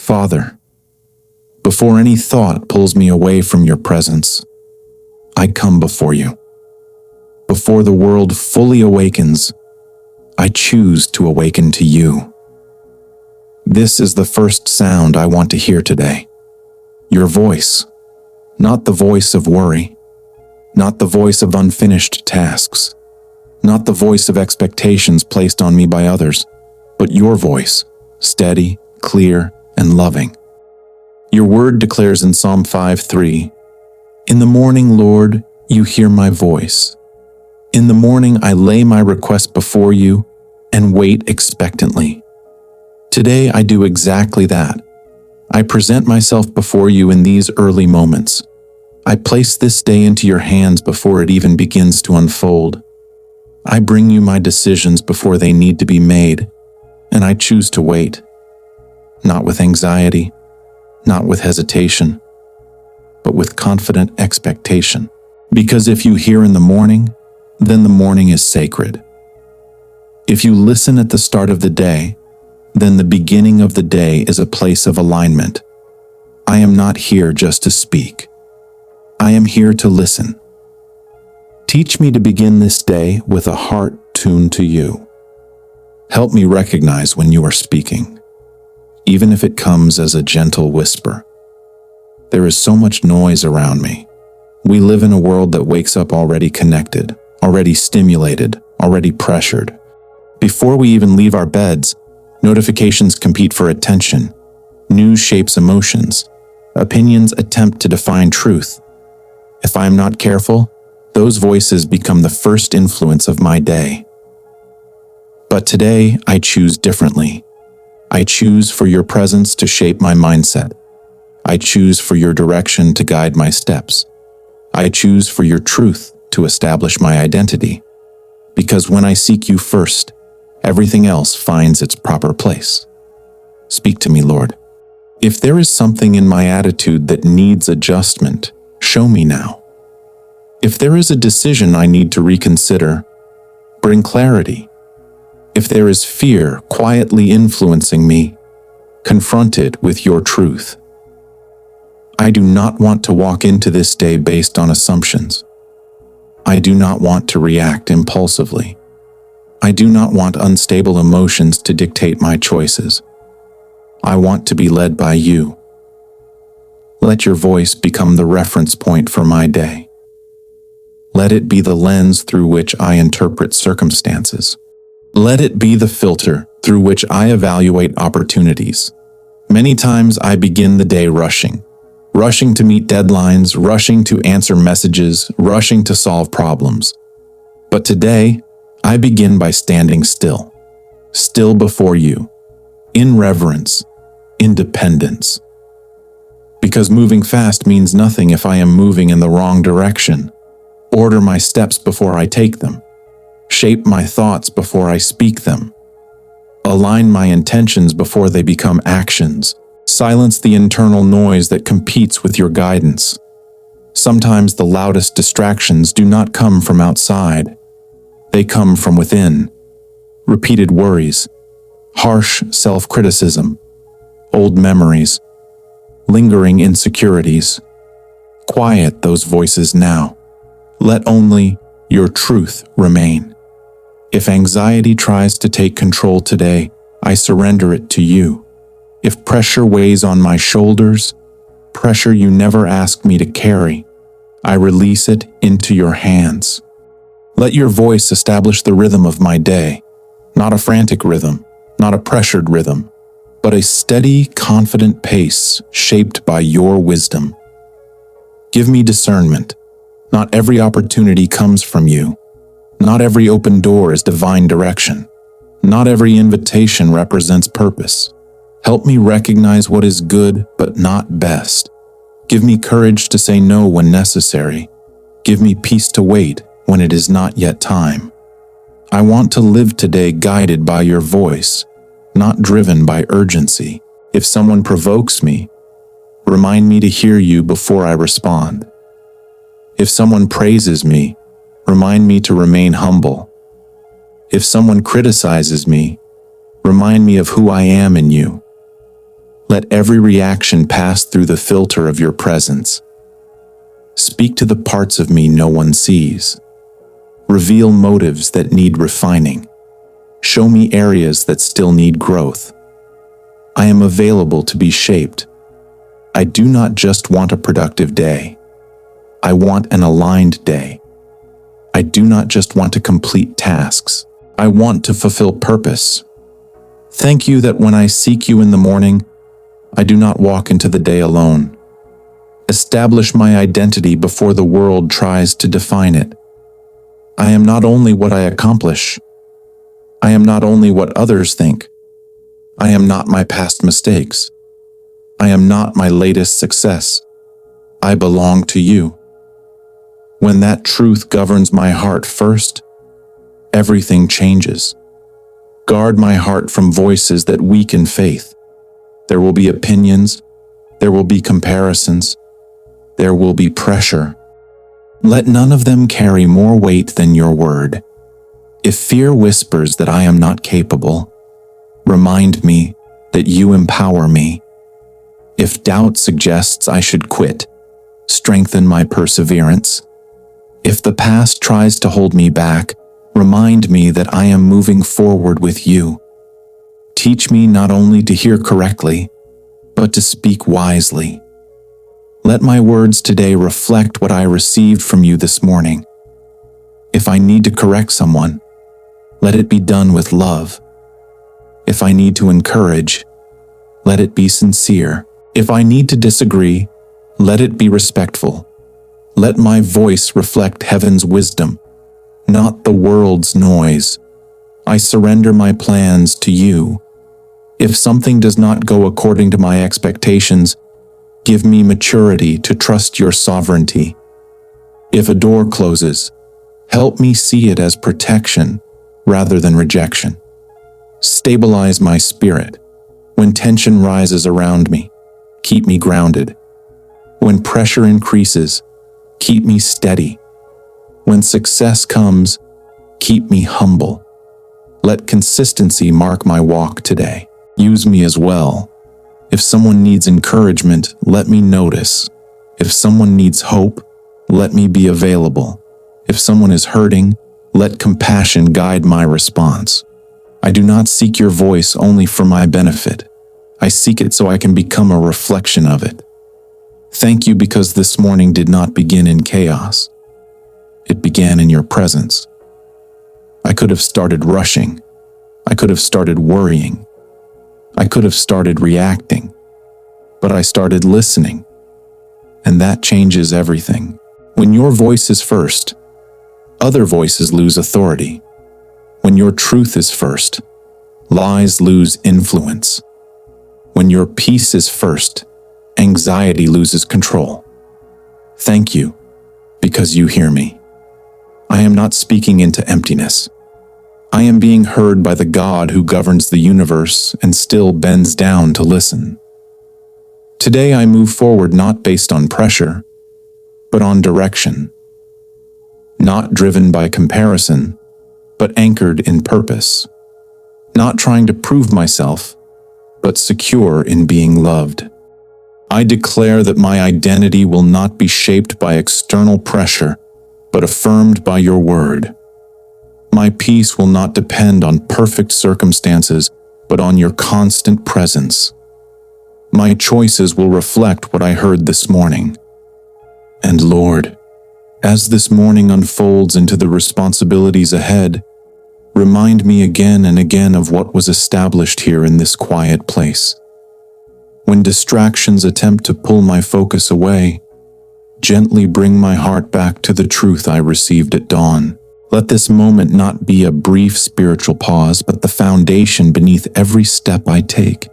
Father, before any thought pulls me away from your presence, I come before you. Before the world fully awakens, I choose to awaken to you. This is the first sound I want to hear today. Your voice, not the voice of worry, not the voice of unfinished tasks, not the voice of expectations placed on me by others, but your voice, steady, clear, and loving. Your word declares in Psalm 5:3, "In the morning, Lord, you hear my voice. In the morning I lay my request before you and wait expectantly." Today I do exactly that. I present myself before you in these early moments. I place this day into your hands before it even begins to unfold. I bring you my decisions before they need to be made, and I choose to wait. Not with anxiety, not with hesitation, but with confident expectation. Because if you hear in the morning, then the morning is sacred. If you listen at the start of the day, then the beginning of the day is a place of alignment. I am not here just to speak. I am here to listen. Teach me to begin this day with a heart tuned to you. Help me recognize when you are speaking, even if it comes as a gentle whisper. There is so much noise around me. We live in a world that wakes up already connected, already stimulated, already pressured. Before we even leave our beds, notifications compete for attention. News shapes emotions. Opinions attempt to define truth. If I am not careful, those voices become the first influence of my day. But today, I choose differently. I choose for your presence to shape my mindset. I choose for your direction to guide my steps. I choose for your truth to establish my identity. Because when I seek you first, everything else finds its proper place. Speak to me, Lord. If there is something in my attitude that needs adjustment, show me now. If there is a decision I need to reconsider, bring clarity. If there is fear quietly influencing me, confront it with your truth. I do not want to walk into this day based on assumptions. I do not want to react impulsively. I do not want unstable emotions to dictate my choices. I want to be led by you. Let your voice become the reference point for my day. Let it be the lens through which I interpret circumstances. Let it be the filter through which I evaluate opportunities. Many times I begin the day rushing to meet deadlines, rushing to answer messages, rushing to solve problems. But today, I begin by standing still before you, in reverence, in dependence. Because moving fast means nothing if I am moving in the wrong direction. Order my steps before I take them. Shape my thoughts before I speak them. Align my intentions before they become actions. Silence the internal noise that competes with your guidance. Sometimes the loudest distractions do not come from outside. They come from within. Repeated worries, harsh self-criticism, old memories, lingering insecurities. Quiet those voices now. Let only your truth remain. If anxiety tries to take control today, I surrender it to you. If pressure weighs on my shoulders, pressure you never asked me to carry, I release it into your hands. Let your voice establish the rhythm of my day, not a frantic rhythm, not a pressured rhythm, but a steady, confident pace shaped by your wisdom. Give me discernment. Not every opportunity comes from you. Not every open door is divine direction. Not every invitation represents purpose. Help me recognize what is good but not best. Give me courage to say no when necessary. Give me peace to wait when it is not yet time. I want to live today guided by your voice, not driven by urgency. If someone provokes me, remind me to hear you before I respond. If someone praises me, remind me to remain humble. If someone criticizes me, remind me of who I am in you. Let every reaction pass through the filter of your presence. Speak to the parts of me no one sees. Reveal motives that need refining. Show me areas that still need growth. I am available to be shaped. I do not just want a productive day. I want an aligned day. I do not just want to complete tasks. I want to fulfill purpose. Thank you that when I seek you in the morning, I do not walk into the day alone. Establish my identity before the world tries to define it. I am not only what I accomplish. I am not only what others think. I am not my past mistakes. I am not my latest success. I belong to you. When that truth governs my heart first, everything changes. Guard my heart from voices that weaken faith. There will be opinions. There will be comparisons. There will be pressure. Let none of them carry more weight than your word. If fear whispers that I am not capable, remind me that you empower me. If doubt suggests I should quit, strengthen my perseverance. If the past tries to hold me back, remind me that I am moving forward with you. Teach me not only to hear correctly, but to speak wisely. Let my words today reflect what I received from you this morning. If I need to correct someone, let it be done with love. If I need to encourage, let it be sincere. If I need to disagree, let it be respectful. Let my voice reflect heaven's wisdom, not the world's noise. I surrender my plans to you. If something does not go according to my expectations, give me maturity to trust your sovereignty. If a door closes, help me see it as protection rather than rejection. Stabilize my spirit. When tension rises around me, keep me grounded. When pressure increases, keep me steady. When success comes, keep me humble. Let consistency mark my walk today. Use me as well. If someone needs encouragement, let me notice. If someone needs hope, let me be available. If someone is hurting, let compassion guide my response. I do not seek your voice only for my benefit. I seek it so I can become a reflection of it. Thank you because this morning did not begin in chaos. It began in your presence. I could have started rushing. I could have started worrying. I could have started reacting. But I started listening. And that changes everything. When your voice is first, other voices lose authority. When your truth is first, lies lose influence. When your peace is first, anxiety loses control. Thank you, because you hear me. I am not speaking into emptiness. I am being heard by the God who governs the universe and still bends down to listen. Today I move forward not based on pressure, but on direction. Not driven by comparison, but anchored in purpose. Not trying to prove myself, but secure in being loved. I declare that my identity will not be shaped by external pressure, but affirmed by your word. My peace will not depend on perfect circumstances, but on your constant presence. My choices will reflect what I heard this morning. And Lord, as this morning unfolds into the responsibilities ahead, remind me again and again of what was established here in this quiet place. When distractions attempt to pull my focus away, gently bring my heart back to the truth I received at dawn. Let this moment not be a brief spiritual pause, but the foundation beneath every step I take.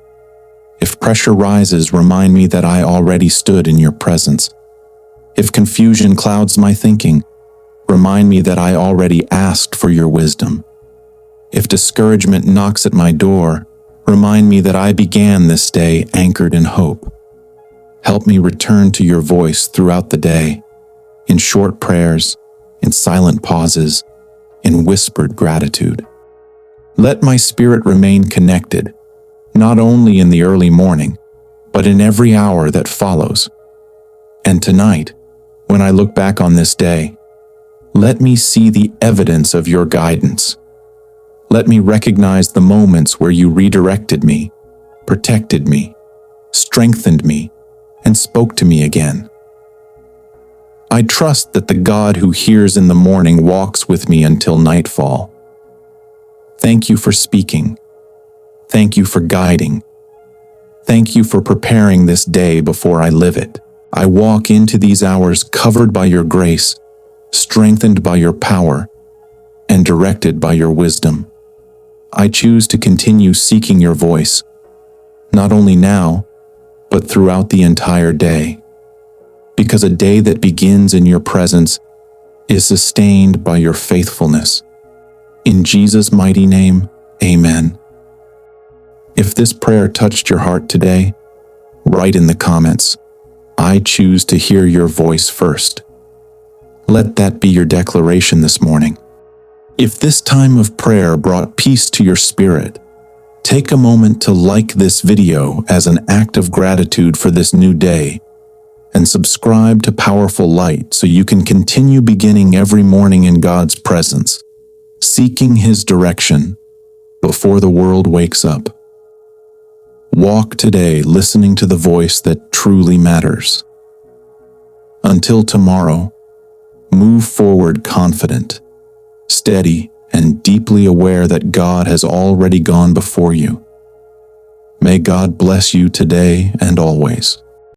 If pressure rises, remind me that I already stood in your presence. If confusion clouds my thinking, remind me that I already asked for your wisdom. If discouragement knocks at my door, remind me that I began this day anchored in hope. Help me return to your voice throughout the day, in short prayers, in silent pauses, in whispered gratitude. Let my spirit remain connected, not only in the early morning, but in every hour that follows. And tonight, when I look back on this day, let me see the evidence of your guidance. Let me recognize the moments where you redirected me, protected me, strengthened me, and spoke to me again. I trust that the God who hears in the morning walks with me until nightfall. Thank you for speaking. Thank you for guiding. Thank you for preparing this day before I live it. I walk into these hours covered by your grace, strengthened by your power, and directed by your wisdom. I choose to continue seeking your voice, not only now, but throughout the entire day. Because a day that begins in your presence is sustained by your faithfulness. In Jesus' mighty name, amen. If this prayer touched your heart today, write in the comments, I choose to hear your voice first. Let that be your declaration this morning. If this time of prayer brought peace to your spirit, take a moment to like this video as an act of gratitude for this new day, and subscribe to Powerful Light so you can continue beginning every morning in God's presence, seeking His direction before the world wakes up. Walk today listening to the voice that truly matters. Until tomorrow, move forward confident, steady, and deeply aware that God has already gone before you. May God bless you today and always.